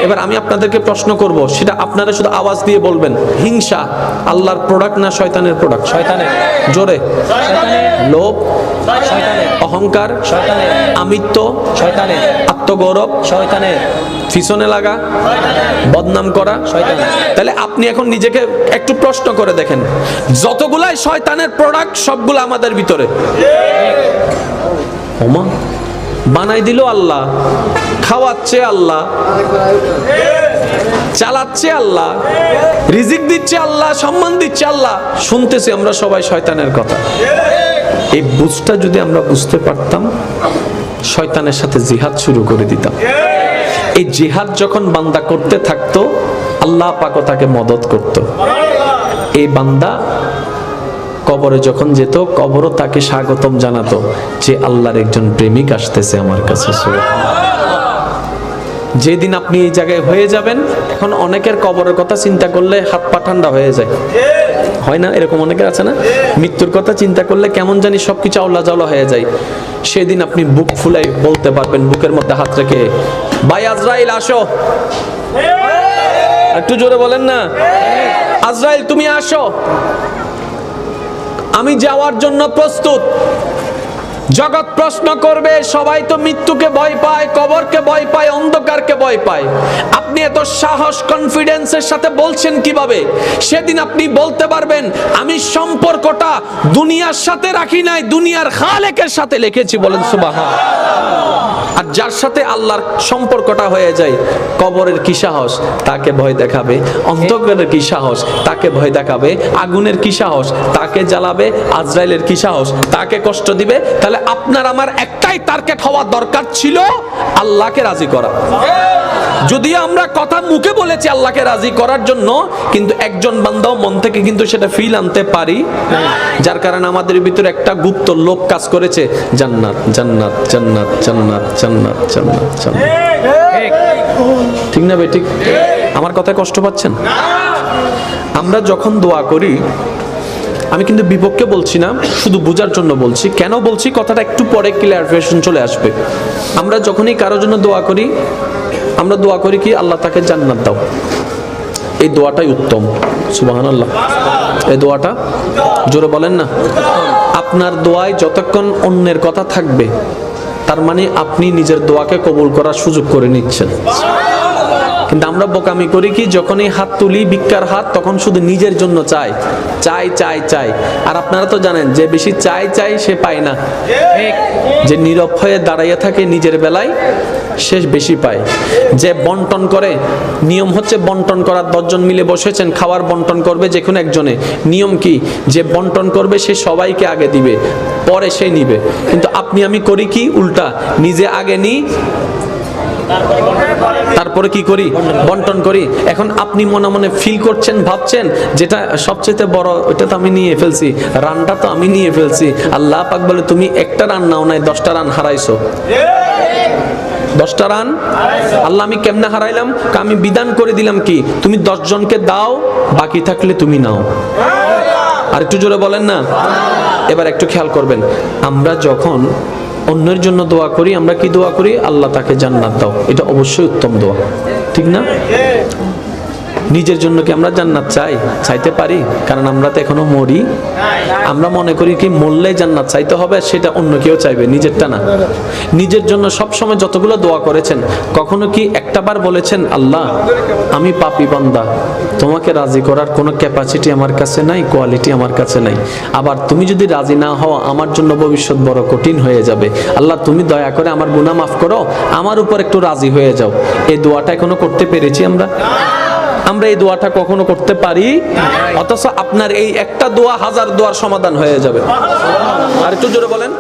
এবার আমি আপনাদেরকে প্রশ্ন করব, সেটা আপনারা শুধু আওয়াজ দিয়ে বলবেন। হিংসা আল্লাহর প্রোডাক্ট না শয়তানের প্রোডাক্ট? শয়তানের। জোরে। শয়তানের। লোভ শয়তানের। অহংকার শয়তানের। আমিত্ব শয়তানের। আত্মগৌরব শয়তানের। পিছনে লাগা বদনাম করা শয়তানের। তাহলে আপনি এখন নিজেকে একটু প্রশ্ন করে দেখেন, যতগুলাই শয়তানের প্রোডাক্ট সবগুলো আমাদের ভিতরে। ওমা, বানাই দিল আল্লাহ, খাওয়াচ্ছে আল্লাহ, চালাচ্ছে আল্লাহ, রিজিক দিচ্ছে আল্লাহ, সম্মান দিচ্ছে আল্লাহ, শুনতেছি আমরা সবাই শয়তানের কথা। এই বুঝটা যদি আমরা বুঝতে পারতাম, শয়তানের সাথে জিহাদ শুরু করে দিতাম। এই জিহাদ যখন বান্দা করতে থাকতো, আল্লাহ পাকও তাকে মদত করত। এই বান্দা কবরে যখন যেত, কবরও তাকে স্বাগতম জানাতো যে আল্লাহর একজন প্রেমিক আসতেছে আমার কাছে। যেদিন আপনি এই জায়গায় হয়ে যাবেন, এখন অনেকের কবরের কথা চিন্তা করলে হাত পা ঠান্ডা হয়ে যায়, হয় না? এরকম অনেকের আছে না? মৃত্যুর কথা চিন্তা করলে কেমন জানি সবকিছু আউলা জাউলা হয়ে যায়। সেদিন আপনি বুক ফুলাই বলতে পারবেন, বুকের মধ্যে হাত রেখে, ভাই আজরাইল আসো। একটু জোরে বলেন না, আজরাইল তুমি আসো, আমি যাওয়ার জন্য প্রস্তুত। জগৎ প্রশ্ন করবে, সবাই তো মৃত্যুকে ভয় পায়, কবরকে ভয় পায়, অন্ধকারকে ভয় পায়, আপনি এত সাহস কনফিডেন্সের সাথে বলছেন কিভাবে? সেদিন আপনি বলতে পারবেন, আমি সম্পর্কটা দুনিয়ার সাথে রাখি নাই, দুনিয়ার খালেকের সাথে রেখেছি। বলেন সুবহানাল্লাহ। আর যার সাথে আল্লাহর সম্পর্কটা হয়ে যায়, কবরের কি সাহস তাকে ভয় দেখাবে, অন্ধকারের কি সাহস তাকে ভয় দেখাবে, আগুনের কি সাহস তাকে জ্বালাবে, আজরাইলের কি সাহস তাকে কষ্ট দিবে। তাহলে আপনার আমার একটাই টার্গেট হওয়া দরকার ছিল, আল্লাহকে রাজি করা। যদিও আমরা কথা মুখে বলেছি আল্লাহকে রাজি করার জন্য, কিন্তু একজন বান্দাও মন থেকে কিন্তু সেটা ফিল আনতে পারি, যার কারণে আমাদের ভিতরে একটা গুপ্ত লোভ কাজ করেছে, জান্নাত জান্নাত জান্নাত জান্নাত জান্নাত জান্নাত জান্নাত। ঠিক না ভাই? ঠিক? আমার কথায় কষ্ট পাচ্ছেন? আমরা যখন দোয়া করি, আমি কিন্তু বিপক্ষে বলছি না, শুধু বোঝার জন্য বলছি। কেন বলছি কথাটা একটু পরে ক্লিয়ারিফিকেশন চলে আসবে। আমরা যখনই কারোর জন্য দোয়া করি, আমরা দোয়া করি কি, আল্লাহ তাকে জান্নাত দাও। এই দোয়াটাই উত্তম। সুবহানাল্লাহ। এই দোয়াটা জোরে বলেন না। আপনার দোয়ায় যতক্ষণ অন্যের কথা থাকবে, তার মানে আপনি নিজের দোয়াকে কবুল করার সুযোগ করে নিচ্ছেন। কিন্তু আমরা বোকামি করি কি, যখনই হাত তুলি ভিক্ষার হাত, তখন শুধু নিজের জন্য চাই চাই চাই চাই। আর আপনারা তো জানেন, যে বেশি চাই চাই সে পায় না, যে নীরব হয়ে দাঁড়াইয়া থাকে নিজের বেলায় সে বেশি পায়। যে বন্টন করে, নিয়ম হচ্ছে বন্টন করার 10 জন মিলে বসেছেন, খাবার বন্টন করবে যে কোনো একজনে, নিয়ম কি, যে বন্টন করবে সে সবাইকে আগে দিবে, পরে সে নিবে। কিন্তু আপনি আমি করি কি উল্টা, নিজে আগে নিই, তারপরে কি করি, বন্টন করি। এখন আপনি মনে মনে ফিল করছেন, ভাবছেন যেটা সবচেয়ে বড়, ওটা তো আমি নিয়ে ফেলছি, রানটা তো আমি নিয়ে ফেলছি। আল্লাহ পাক বলে, তুমি একটা রান নাও নাই, 10টা রান হারাইছো। 10টা রান আল্লাহ আমি কেমনে হারাইলাম? আমি বিধান করে দিলাম কি, তুমি 10 জনকে দাও, বাকি থাকলে তুমি নাও। আর একটু জোরে বলেন না। এবার একটু খেয়াল করবেন, আমরা যখন অন্যের জন্য দোয়া করি, আমরা কি দোয়া করি, আল্লাহ তাকে জান্নাত দাও। এটা অবশ্যই উত্তম দোয়া, ঠিক না? নিজের জন্য কি আমরা জান্নাত চাই? চাইতে পারি? কারণ আমরা তো এখনো মরি। আমরা মনে করি কি মরলেই জান্নাত চাইতে হবে, সেটা অন্য কেউ চাইবে, নিজেরটা না। নিজের জন্য সব সময় যতগুলো দোয়া করেছেন, কখনো কি একটাবার বলেছেন, আল্লাহ আমি পাপী বান্দা, তোমাকে রাজি করার কোনো ক্যাপাসিটি আমার কাছে নাই, কোয়ালিটি আমার কাছে নাই। আবার তুমি যদি রাজি না হও, আমার জন্য ভবিষ্যৎ বড় কঠিন হয়ে যাবে। আল্লাহ তুমি দয়া করে আমার গুনাহ মাফ করো, আমার উপর একটু রাজি হয়ে যাও। এই দোয়াটা এখনো করতে পেরেছি আমরা? আমরা এই দোয়াটা কখনো করতে পারি? অথচ আপনার এই একটা দোয়া 1000 দোয়ার সমাধান হয়ে যাবে। আর একটু জোরে বলেন।